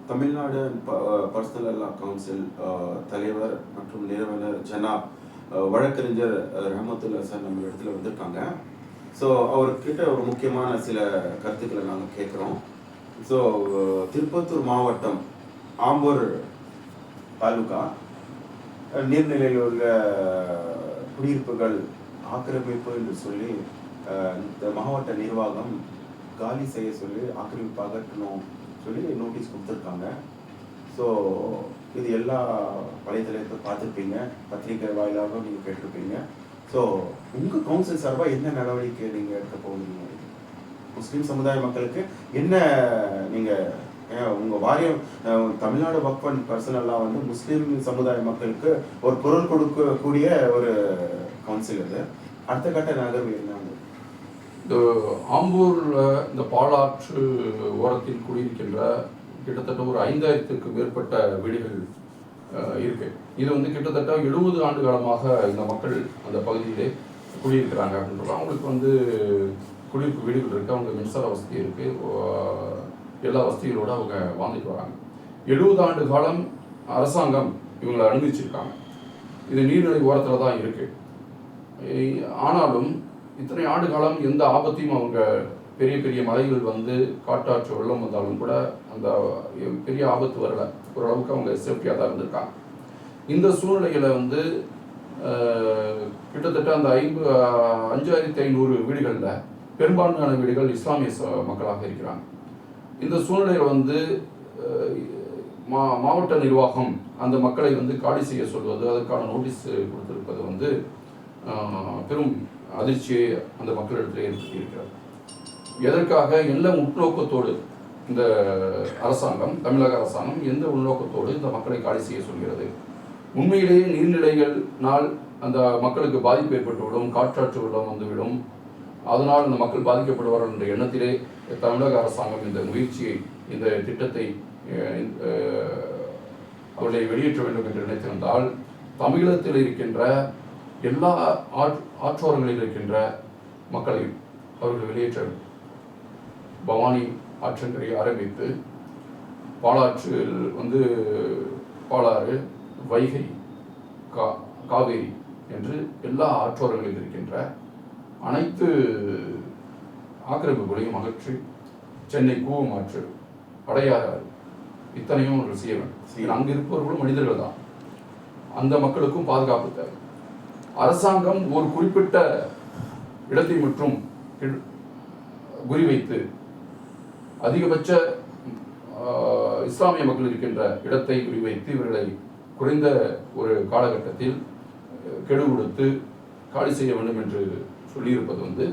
Tamil Nadu personal லா council தலைவர் மற்றும் நிறுவனர் ஜனாப் வழக்கறிஞர் ரஹமத்துல்லா சார் நம்ம இடத்துல வந்திருக்காங்க. ஸோ அவர்கிட்ட ஒரு முக்கியமான சில கருத்துக்களை நாங்கள் கேட்குறோம். ஸோ திருப்பத்தூர் மாவட்டம் ஆம்பூர் தாலுகா நீர்நிலையில் உள்ள குடியிருப்புகள் ஆக்கிரமிப்பு என்று சொல்லி இந்த மாவட்ட நிர்வாகம் காலி செய்ய சொல்லி ஆக்கிரமிப்பு அகற்றணும் சொல்லி நோட்டீஸ் கொடுத்துருக்காங்க. ஸோ இது எல்லா வலைத்தளத்தை பார்த்துருப்பீங்க, பத்திரிகை வாயிலாக நீங்கள் கேட்டிருப்பீங்க. ஸோ உங்கள் கவுன்சில் சார்பாக என்ன நடவடிக்கை நீங்கள் எடுக்க போகிறீங்க? முஸ்லீம் சமுதாய மக்களுக்கு என்ன நீங்கள் உங்கள் வாரியம் தமிழ்நாடு வக்ஃப் அண்ட் பர்சனலாக வந்து முஸ்லீம் சமுதாய மக்களுக்கு ஒரு குரல் கொடுக்கக்கூடிய ஒரு கவுன்சில் இது. அடுத்த கட்ட நகர்வு என்ன? இந்த ஆம்பூரில் இந்த பாலாற்று ஓரத்தில் குடியிருக்கின்ற கிட்டத்தட்ட ஒரு 5000க்கு மேற்பட்ட வீடுகள் இருக்கு. இது வந்து கிட்டத்தட்ட 70 ஆண்டு காலமாக இந்த மக்கள் அந்த பகுதியிலே குடியிருக்கிறாங்க அப்படின்றப்ப அவங்களுக்கு வந்து குடியிருப்பு வீடுகள் இருக்குது, அவங்க மின்சார வசதி இருக்குது, எல்லா வசதிகளோடு அவங்க வாழ்ந்துட்டு வராங்க. 70 ஆண்டு காலம் அரசாங்கம் இவங்களை அனுமதிச்சிருக்காங்க. இது நீர்நிலை ஓரத்தில் தான் இருக்குது. ஆனாலும் இத்தனை ஆண்டு காலம் எந்த ஆபத்தையும் அவங்க பெரிய பெரிய மலைகள் வந்து காட்டாற்று வெள்ளம் வந்தாலும் கூட அந்த பெரிய ஆபத்து வரலை. ஓரளவுக்கு அவங்க சேஃப்டியாக தான் இருந்திருக்காங்க. இந்த சூழ்நிலைகளை வந்து கிட்டத்தட்ட அந்த 5500 வீடுகளில் பெரும்பான்மையான வீடுகள் இஸ்லாமிய மக்களாக இருக்கிறாங்க. இந்த சூழ்நிலையில் வந்து மாவட்ட நிர்வாகம் அந்த மக்களை வந்து காலி செய்ய சொல்வது, அதற்கான நோட்டீஸ் கொடுத்திருப்பது வந்து பெரும் அதிர்ச்சியை அந்த மக்களிடத்தில் ஏற்படுத்தியிருக்கிறது. எதற்காக, எந்த உள்நோக்கத்தோடு இந்த அரசாங்கம், தமிழக அரசாங்கம் எந்த உள்நோக்கத்தோடு இந்த மக்களை காலி செய்ய சொல்கிறது? உண்மையிலேயே நீர்நிலைகள்னால் அந்த மக்களுக்கு பாதிப்பு ஏற்பட்டுவிடும், காற்றாற்று வெள்ளம் வந்துவிடும், அதனால் இந்த மக்கள் பாதிக்கப்படுவார்கள் என்ற எண்ணத்திலே தமிழக அரசாங்கம் இந்த முயற்சியை, இந்த திட்டத்தை அவர்களை வெளியேற்ற வேண்டும் என்று நினைத்திருந்தால் தமிழகத்தில் இருக்கின்ற எல்லா ஆற்றோரங்களில் இருக்கின்ற மக்களை அவர்கள் வெளியேற்ற வேண்டும். பவானி ஆற்றங்கரை ஆரம்பித்து பாலாற்றில் வந்து பாலாறு, வைகை, காவேரி என்று எல்லா ஆற்றோரங்களில் இருக்கின்ற அனைத்து ஆக்கிரமிப்புகளையும் அகற்றி சென்னை கூவம் ஆற்று, அடையாறு, இத்தனையும் அவர்கள் செய்ய வேண்டும். அங்கு இருப்பவர்களும் மனிதர்கள் தான். அந்த மக்களுக்கும் பாதுகாப்பு தேவை. அரசாங்கம் ஒரு குறிப்பிட்ட இடத்தை மட்டும் குறிவைத்து அதிகபட்ச இஸ்லாமிய மக்கள் இருக்கின்ற இடத்தை குறிவைத்து இவர்களை குறைந்த ஒரு காலகட்டத்தில் கெடு கொடுத்து காலி செய்ய வேண்டும் என்று சொல்லியிருப்பது வந்து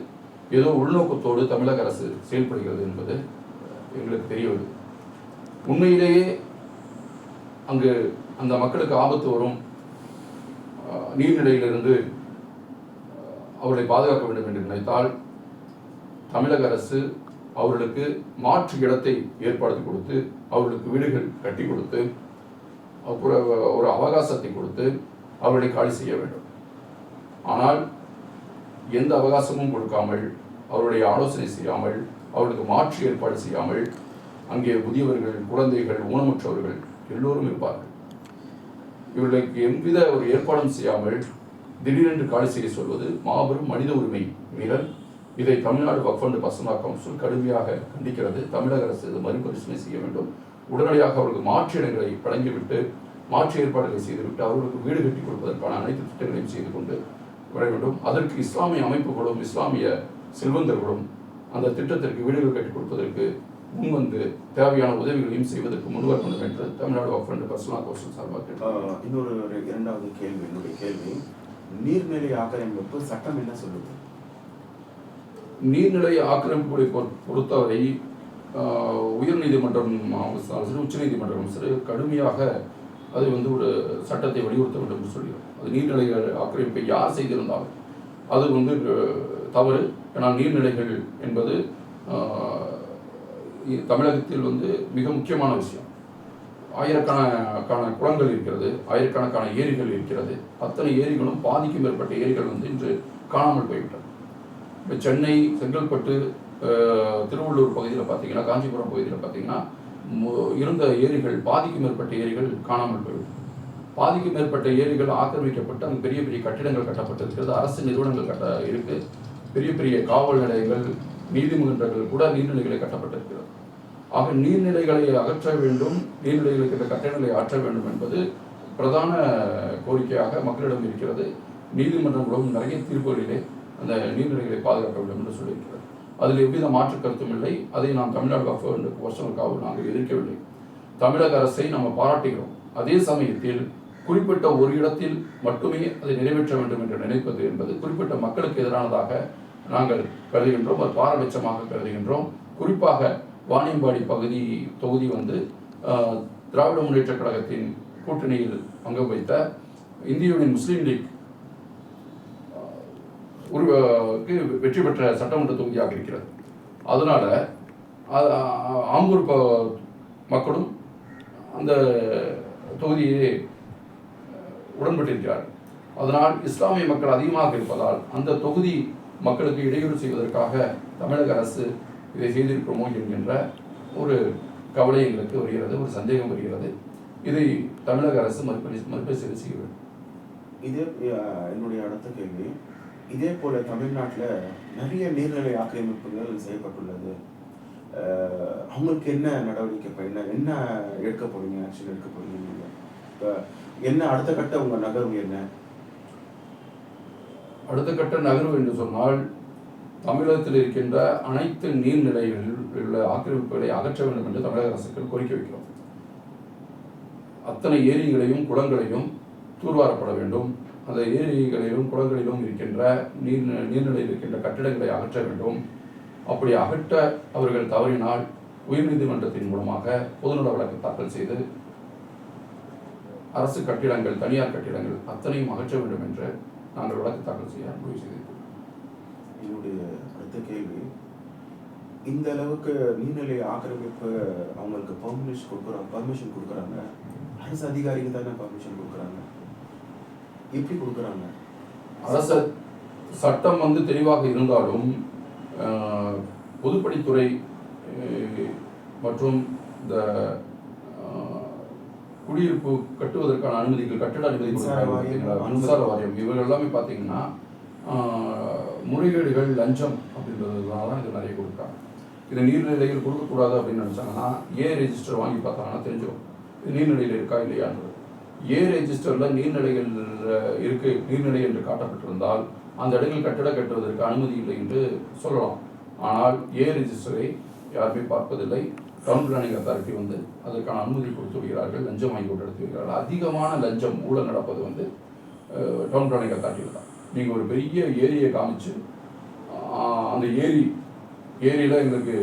ஏதோ உள்நோக்கத்தோடு தமிழக அரசு செயல்படுகிறது என்பது எங்களுக்கு தெரிய வருது. உண்மையிலேயே அங்கு அந்த மக்களுக்கு ஆபத்து வரும் நீர்நிலையிலிருந்து அவர்களை பாதுகாக்க வேண்டும் என்று நினைத்தால் தமிழக அரசு அவர்களுக்கு மாற்று இடத்தை ஏற்படுத்தி கொடுத்து, அவர்களுக்கு வீடுகள் கட்டி கொடுத்து, ஒரு அவகாசத்தை கொடுத்து அவர்களை காலி செய்ய வேண்டும். ஆனால் எந்த அவகாசமும் கொடுக்காமல், அவருடைய ஆலோசனை செய்யாமல், அவர்களுக்கு மாற்று ஏற்பாடு செய்யாமல் அங்கே முதியவர்கள், குழந்தைகள், ஊனமுற்றவர்கள் எல்லோரும் இருப்பார்கள். இவர்களுக்கு எவ்வித ஒரு ஏற்பாடும் செய்யாமல் திடீரென்று காலி செய்ய சொல்வது மாபெரும் மனித உரிமை மீறல். இதை தமிழ்நாடு வக்ஃப் அண்ட் பர்சனல் கவுன்சில் கடுமையாக கண்டிக்கிறது. தமிழக அரசு இதை மறுபரிசீலனை செய்ய வேண்டும். உடனடியாக அவர்களுக்கு மாற்று இடங்களை வழங்கிவிட்டு, மாற்று ஏற்பாடுகளை செய்துவிட்டு, அவர்களுக்கு வீடு கட்டி கொடுப்பதற்கான அனைத்து திட்டங்களையும் செய்து கொண்டு வர வேண்டும். அதற்கு இஸ்லாமிய அமைப்புகளும் இஸ்லாமிய செல்வந்தர்களும் அந்த திட்டத்திற்கு வீடுகள் கட்டி கொடுப்பதற்கு முன்வந்து தேவையான உதவிகளையும் செய்வதற்கு முன்வர வேண்டும் என்று தமிழ்நாடு வக்ஃப் அண்ட் பர்சனல் கவுன்சில் சார்பாக. இன்னொரு இரண்டாவது கேள்வி, என்னுடைய கேள்வி, நீர்நிலை ஆக்கிரமிப்பு சட்டம் என்ன சொல்லுது? நீர்நிலை ஆக்கிரமிப்புகளை பொறுத்தவரை உயர்நீதிமன்றம் சரி, உச்ச நீதிமன்றம் சரி கடுமையாக அது வந்து ஒரு சட்டத்தை வலியுறுத்த வேண்டும் என்று சொல்கிறோம். அது நீர்நிலை ஆக்கிரமிப்பை யார் செய்திருந்தாலும் அது வந்து தவறு. ஏன்னால் நீர்நிலைகள் என்பது தமிழகத்தில் வந்து மிக முக்கியமான விஷயம். ஆயிரக்கணக்கான குளங்கள் இருக்கிறது, ஆயிரக்கணக்கான ஏரிகள் இருக்கிறது. அத்தனை ஏரிகளும் பாதிக்கும் மேற்பட்ட ஏரிகள் வந்து இன்று காணாமல் போய்விட்டது. இப்போ சென்னை, செங்கல்பட்டு, திருவள்ளூர் பகுதியில் பார்த்தீங்கன்னா, காஞ்சிபுரம் பகுதியில் பார்த்தீங்கன்னா இருந்த ஏரிகள், பாதிக்கும் மேற்பட்ட ஏரிகள் காணாமல் போய்விட்டது. பாதிக்கும் மேற்பட்ட ஏரிகள் ஆக்கிரமிக்கப்பட்டு அங்கு பெரிய பெரிய கட்டிடங்கள் கட்டப்பட்டிருக்கிறது. அரசு நிறுவனங்கள் இருக்கு. பெரிய பெரிய காவல் நிலையங்கள், நீதிமன்றங்கள் கூட நீர்நிலைகளை கட்டப்பட்டிருக்கிறது. ஆக நீர்நிலைகளை அகற்ற வேண்டும், நீர்நிலைகளுக்கு இந்த கட்டணங்களை ஆற்ற வேண்டும் என்பது பிரதான கோரிக்கையாக மக்களிடம் இருக்கிறது. நீதிமன்றங்களும் நிறைய தீர்ப்புகளிலே அந்த நீர்நிலைகளை பாதுகாக்க வேண்டும் என்று சொல்லியிருக்கிறது. அதில் எவ்வித மாற்று கருத்தும் இல்லை. அதை நாம் தமிழ்நாடு வருஷங்களுக்காக நாங்கள் எதிர்க்கவில்லை. தமிழக அரசை நாம் பாராட்டுகிறோம். அதே சமயத்தில் குறிப்பிட்ட ஒரு இடத்தில் மட்டுமே அதை நிறைவேற்ற வேண்டும் என்று நினைப்பது என்பது குறிப்பிட்ட மக்களுக்கு எதிரானதாக நாங்கள் கருதுகின்றோம். ஒரு பாரபட்சமாக கருதுகின்றோம். குறிப்பாக வாணியம்பாடி தொகுதி திராவிட முன்னேற்ற கழகத்தின் கூட்டணியில் அங்கம் வைத்த இந்திய யூனியன் முஸ்லீம் லீக் வெற்றி பெற்ற சட்டமன்ற தொகுதியாக இருக்கிறது. அதனால ஆம்பூர் மக்களும் அந்த தொகுதியை உடன்பட்டிருக்கிறார். அதனால் இஸ்லாமிய மக்கள் அதிகமாக இருப்பதால் அந்த தொகுதி மக்களுக்கு இடையூறு செய்வதற்காக தமிழக அரசு இதை செய்திருக்கிறோமோ என்கின்ற ஒரு கவலை எங்களுக்கு வருகிறது, ஒரு சந்தேகம் வருகிறது. இதை தமிழக அரசு மறுபரிசீலனை செய்ய வேண்டும். இதே என்னுடைய அடுத்த கேள்வி, இதே போல தமிழ்நாட்டில் நிறைய நீர்நிலை ஆக்கிரமிப்புகள் செய்யப்பட்டுள்ளது. அவங்களுக்கு என்ன நடவடிக்கை, என்ன எடுக்க போறீங்க, ஆக்ஷன் எடுக்க போறீங்க? என்ன அடுத்த கட்ட உங்க நகர்வு என்ன? அடுத்த கட்ட நகர்வு என்று சொன்னால், தமிழகத்தில் இருக்கின்ற அனைத்து நீர்நிலைகளில் உள்ள ஆக்கிரமிப்புகளை அகற்ற வேண்டும் என்று தமிழக அரசுக்கு கோரிக்கை வைக்கிறோம். அத்தனை ஏரிகளையும் குளங்களையும் தூர்வாரப்பட வேண்டும். அந்த ஏரிகளிலும் குளங்களிலும் இருக்கின்ற நீர்நிலையில் இருக்கின்ற கட்டிடங்களை அகற்ற வேண்டும். அப்படி அகற்ற அவர்கள் தவறினால் உயர்நீதிமன்றத்தின் மூலமாக பொதுநல வழக்கு தாக்கல் செய்து அரசு கட்டிடங்கள், தனியார் கட்டிடங்கள் அத்தனையும் அகற்ற வேண்டும் என்று நாங்கள் வழக்கு தாக்கல் செய்ய முடிவு செய்திருக்கிறோம். என்னுடைய அடுத்த கேள்வி, இந்த அளவுக்கு நீர்நிலை ஆக்கிரமிப்பு அவங்களுக்கு பர்மிஷன் கொடுக்குறாங்க. அரசு அதிகாரிகள் தானே பர்மிஷன் கொடுக்குறாங்க. எப்படி கொடுக்குறாங்க? அரசு சட்டம் தெளிவாக இருந்தாலும் பொதுப்பணித்துறை மற்றும் இந்த குடியிருப்பு கட்டுவதற்கான அனுமதிகள், கட்டிட அனுமதி, மின்சார வாரியம், இவர்கள் எல்லாமே பார்த்தீங்கன்னா முறைகேடுகள், லஞ்சம் அப்படின்றதுனால தான் இது நிறைய கொடுக்குறாங்க. இது நீர்நிலைகள் கொடுக்கக்கூடாது அப்படின்னு நினச்சாங்கன்னா ரெஜிஸ்டர் வாங்கி பார்த்தாங்கன்னா தெரிஞ்சிடும் இது நீர்நிலையில் இருக்கா இல்லையான்றது. ரெஜிஸ்டரில் நீர்நிலைகள் இருக்கு, நீர்நிலை என்று காட்டப்பட்டிருந்தால் அந்த இடங்களில் கட்டிட கட்டுவதற்கு அனுமதி இல்லை என்று சொல்லலாம். ஆனால் ரெஜிஸ்டரை யாருமே பார்ப்பதில்லை. டவுன் பிளானிங் அத்தாரிட்டி அதற்கான அனுமதி கொடுத்து விடுகிறார்கள், லஞ்சம் வாங்கி கொண்டு எடுத்து விடுகிறார்கள். அதிகமான லஞ்சம் ஊழல் நடப்பது டவுன் பிளானிங் அத்தாரிட்டியில் தான். நீங்கள் ஒரு பெரிய ஏரியை காமிச்சு அந்த ஏரியில் எங்களுக்கு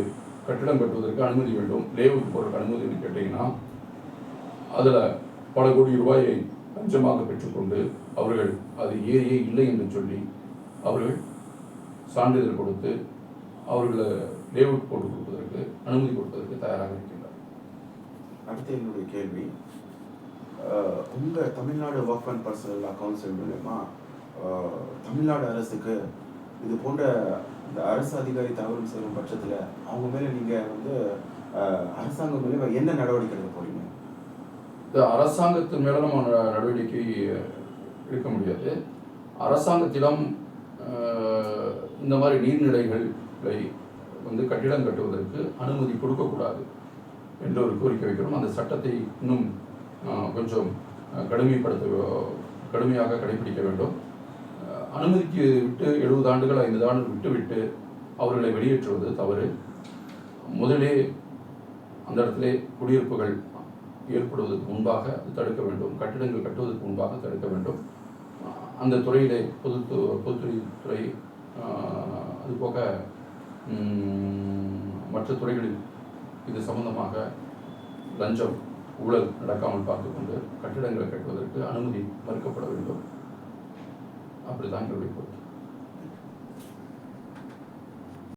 கட்டிடம் கட்டுவதற்கு அனுமதி வேண்டும், லேஅவுட் போடுறதுக்கு அனுமதி கேட்டிங்கன்னா அதில் பல கோடி ரூபாயை லஞ்சமாக பெற்றுக்கொண்டு அவர்கள் அது ஏரியே இல்லை என்று சொல்லி அவர்கள் சான்றிதழ் கொடுத்து அவர்களை லேஅவுட் போட்டு கொடுப்பதற்கு, அனுமதி கொடுப்பதற்கு தயாராக இருக்கின்றார். அடுத்து என்னுடைய கேள்வி, உங்கள் Tamil Nadu work and personal council மூலமா தமிழ்நாடு அரசுக்கு இது போன்ற இந்த அரசு அதிகாரி தவறு செய்யும் பட்சத்தில் அவங்க மேலே நீங்கள் அரசாங்கம் மேலே என்ன நடவடிக்கை எடுக்க போறீங்க? இந்த அரசாங்கத்தின் மேலே நம்ம நடவடிக்கை எடுக்க முடியாது. அரசாங்கத்திடம் இந்த மாதிரி நீர்நிலைகளை கட்டிடம் கட்டுவதற்கு அனுமதி கொடுக்கக்கூடாது என்று ஒரு கோரிக்கை வைக்கிறோம். அந்த சட்டத்தை இன்னும் கொஞ்சம் கடுமையாக கடைபிடிக்க வேண்டும். அனுமதிக்கு விட்டு 70 ஆண்டுகள் 50 ஆண்டுகள் விட்டு அவர்களை வெளியேற்றுவது தவறு. முதலே அந்த இடத்திலே குடியிருப்புகள் ஏற்படுவதற்கு முன்பாக தடுக்க வேண்டும், கட்டிடங்கள் கட்டுவதற்கு முன்பாக தடுக்க வேண்டும். அந்த துறையிலே பொதுத்துறை அதுபோக மற்ற துறைகளில் இது சம்பந்தமாக லஞ்சம், ஊழல் நடக்காமல் பார்த்துக்கொண்டு கட்டிடங்களை கட்டுவதற்கு அனுமதி மறுக்கப்பட வேண்டும். அப்படிதான் எங்களுடைய கோரிக்கை.